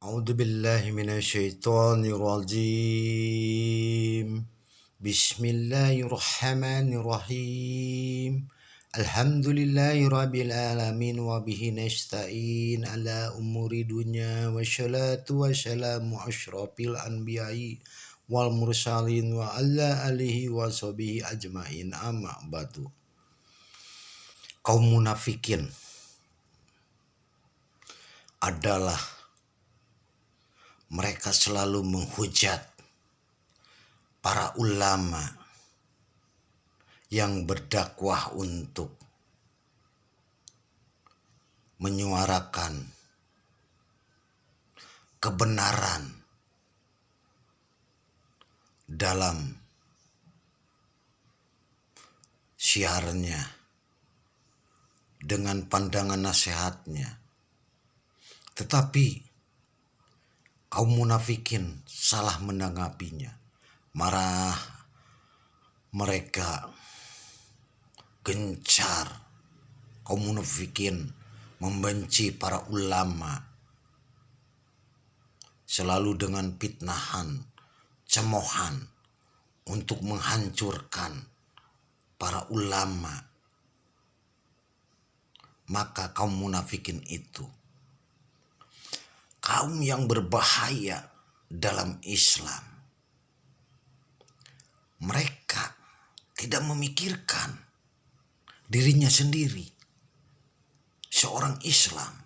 أعوذ بالله من الشيطان الرجيم. بسم الله الرحمن الرحيم. الحمد لله رب العالمين وبه نستعين على أمور الدنيا والصلاة والسلام أشرف الأنبياء والمرسلين وعلى آله وصحبه أجمعين أما بعد. Kaum munafikin adalah mereka selalu menghujat para ulama yang berdakwah untuk menyuarakan kebenaran dalam syiarnya dengan pandangan nasihatnya. Tetapi kaum munafikin salah menanggapinya. Marah mereka gencar. Kaum munafikin membenci para ulama. Selalu dengan fitnahan, cemohan untuk menghancurkan para ulama. Maka kaum munafikin itu kaum yang berbahaya dalam Islam. Mereka tidak memikirkan dirinya sendiri. Seorang Islam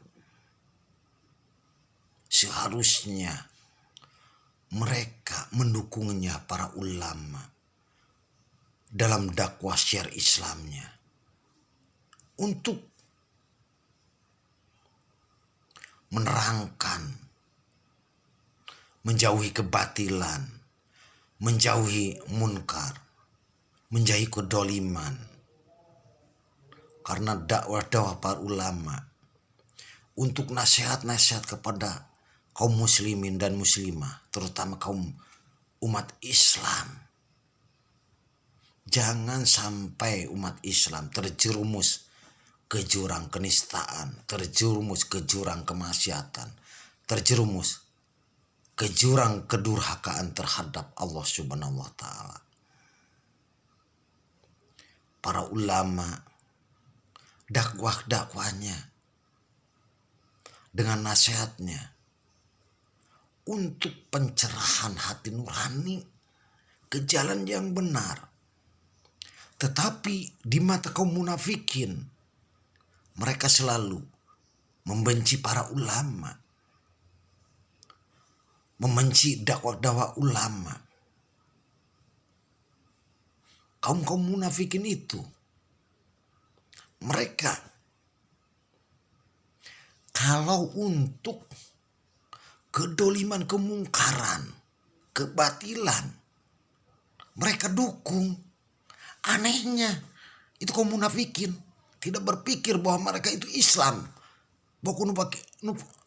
seharusnya mereka mendukungnya para ulama dalam dakwah syiar Islamnya untuk menerangkan, menjauhi kebatilan, menjauhi munkar, menjauhi kedoliman. Karena dakwah-dakwah para ulama untuk nasihat-nasihat kepada kaum muslimin dan muslimah, terutama kaum umat Islam. Jangan sampai umat Islam terjerumus ke jurang kenistaan, terjerumus ke jurang kemaksiatan, terjerumus ke jurang kedurhakaan terhadap Allah Subhanahu wa taala. Para ulama dakwahnya dengan nasihatnya untuk pencerahan hati nurani ke jalan yang benar. Tetapi di mata kaum munafikin, mereka selalu membenci para ulama, membenci dakwah-dakwah ulama. Kaum munafikin itu, mereka kalau untuk kedoliman, kemungkaran, kebatilan, mereka dukung. Anehnya, itu kaum munafikin tidak berpikir bahwa mereka itu Islam. Bahwa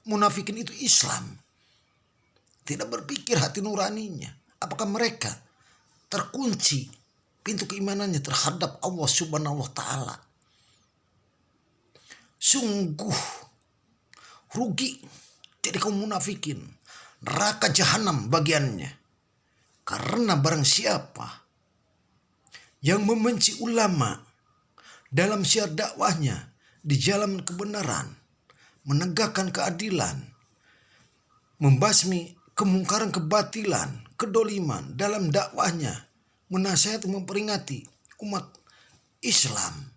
munafikin itu Islam. Tidak berpikir hati nuraninya. Apakah mereka terkunci pintu keimanannya terhadap Allah Subhanahu wa taala. Sungguh rugi jadi kaum munafikin. Neraka jahanam bagiannya. Karena barang siapa yang membenci ulama dalam syiar dakwahnya di jalan kebenaran, menegakkan keadilan, membasmi kemungkaran, kebatilan, kedoliman dalam dakwahnya, menasihati, memperingati umat Islam.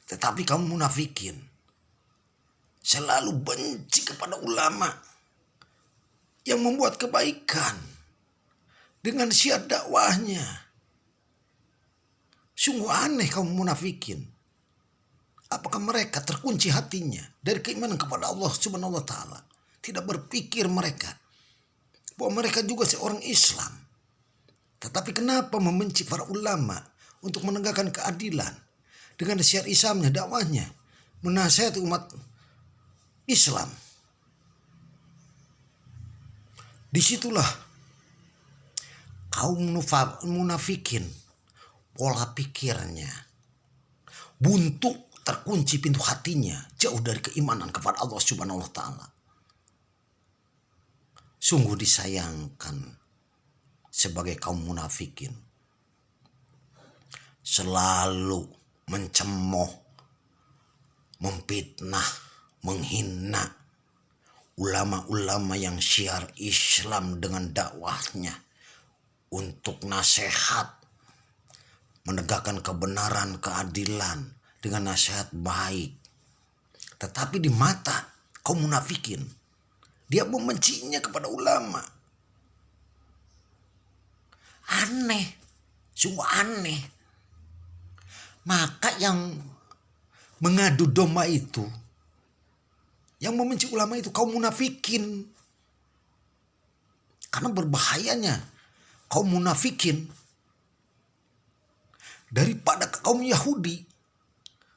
Tetapi kaum munafikin selalu benci kepada ulama yang membuat kebaikan dengan syiar dakwahnya. Sungguh aneh kaum munafikin. Apakah mereka terkunci hatinya dari keimanan kepada Allah Subhanahu wa taala? Tidak berpikir mereka bahwa mereka juga seorang Islam. Tetapi kenapa membenci para ulama untuk menegakkan keadilan dengan syiar Islamnya, dakwahnya, menasihati umat Islam? Disitulah kaum munafikin pola pikirnya buntu terkunci pintu hatinya jauh dari keimanan kepada Allah Subhanahu wa taala. Sungguh disayangkan sebagai kaum munafikin selalu mencemooh, memfitnah, menghina ulama-ulama yang syiar Islam dengan dakwahnya untuk nasihat, menegakkan kebenaran, keadilan dengan nasihat baik. Tetapi di mata kaum munafikin, dia membencinya kepada ulama. Aneh, sungguh aneh. Maka yang mengadu domba itu, yang membenci ulama itu kaum munafikin. Karena berbahayanya kaum munafikin daripada kaum Yahudi,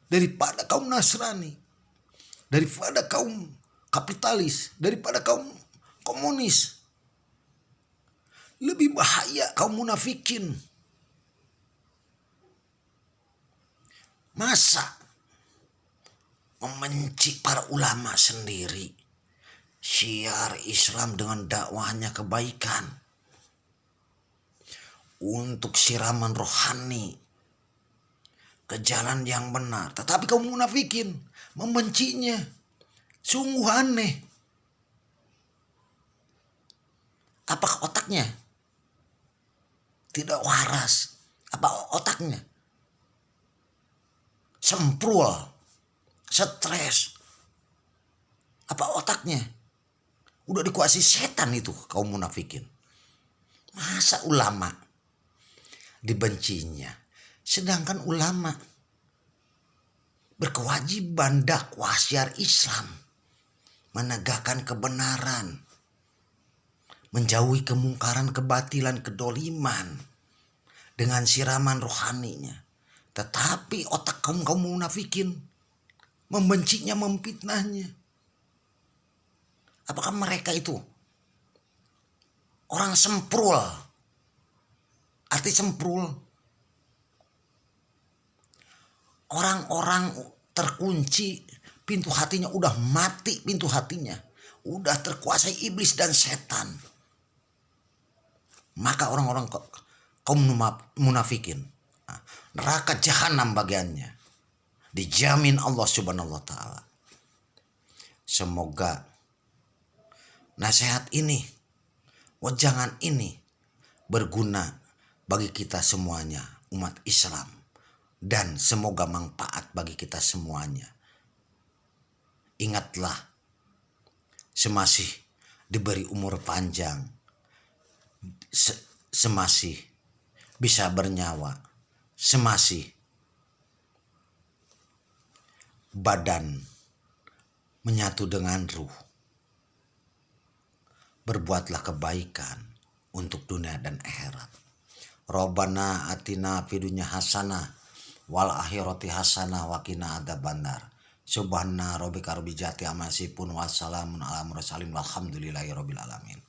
daripada kaum Nasrani, daripada kaum kapitalis, daripada kaum komunis. Lebih bahaya kaum munafikin. Masa membenci para ulama sendiri, syiar Islam dengan dakwahnya kebaikan, untuk siraman rohani ke jalan yang benar, tetapi kaum munafikin membencinya. Sungguh aneh. Apakah otaknya tidak waras? Apa otaknya semprul, stres? Apa otaknya udah dikuasai setan itu kaum munafikin? Masa ulama dibencinya, sedangkan ulama berkewajiban dakwah syiar Islam, menegakkan kebenaran, menjauhi kemungkaran, kebatilan, kedoliman dengan siraman rohaninya. Tetapi otak kaum munafikin membencinya, memfitnahnya. Apakah mereka itu orang semprul? Arti semprul, orang-orang terkunci, pintu hatinya udah mati, pintu hatinya udah terkuasai iblis dan setan. Maka orang-orang kaum munafikin, neraka jahanam bagiannya, dijamin Allah Subhanahu wa taala. Semoga nasihat ini, wejangan ini berguna bagi kita semuanya, umat Islam, dan semoga manfaat bagi kita semuanya. Ingatlah, semasih diberi umur panjang, semasih bisa bernyawa, semasih badan menyatu dengan ruh, berbuatlah kebaikan untuk dunia dan akhirat. Rabbana atina fid dunya hasanah wal akhirati hasanah wa qina adzabannar. Subhana rabbika rabbil izzati amma yasifun wa salamun alal mursalin walhamdulillahi rabbil alamin.